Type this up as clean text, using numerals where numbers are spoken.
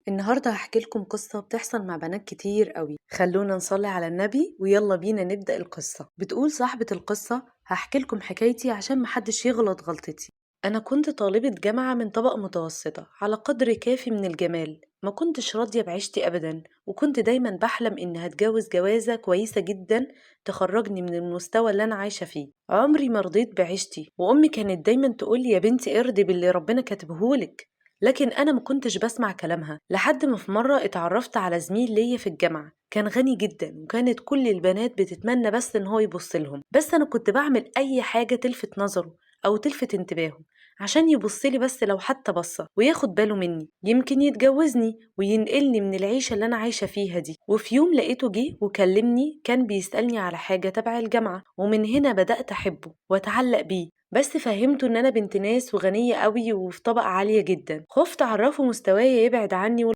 النهاردة هحكي لكم قصة بتحصل مع بنات كتير قوي. خلونا نصلي على النبي ويلا بينا نبدأ القصة. بتقول صاحبة القصة: هحكي لكم حكايتي عشان محدش يغلط غلطتي. أنا كنت طالبة جامعة من طبقة متوسطة على قدر كافي من الجمال، ما كنتش راضية بعيشتي أبدا، وكنت دايما بحلم إني هتجوز جوازة كويسة جدا تخرجني من المستوى اللي أنا عايشة فيه. عمري ما رضيت بعيشتي، وأمي كانت دايما تقولي يا بنتي ارضي باللي ربنا كاتبهولك، لكن أنا ما كنتش بسمع كلامها. لحد ما في مرة اتعرفت على زميل ليا في الجامعة، كان غني جدا وكانت كل البنات بتتمنى بس إن هو يبص لهم، بس أنا كنت بعمل أي حاجة تلفت نظره أو تلفت انتباهه عشان يبصلي، بس لو حتى بصة وياخد باله مني، يمكن يتجوزني وينقلني من العيشة اللي أنا عايشة فيها دي. وفي يوم لقيته جه وكلمني، كان بيسألني على حاجة تبع الجامعة، ومن هنا بدأت أحبه وأتعلق بيه. بس فهمته ان انا بنت ناس وغنية قوي وفي طبقة عالية جدا، خفت اعرفه مستواي يبعد عني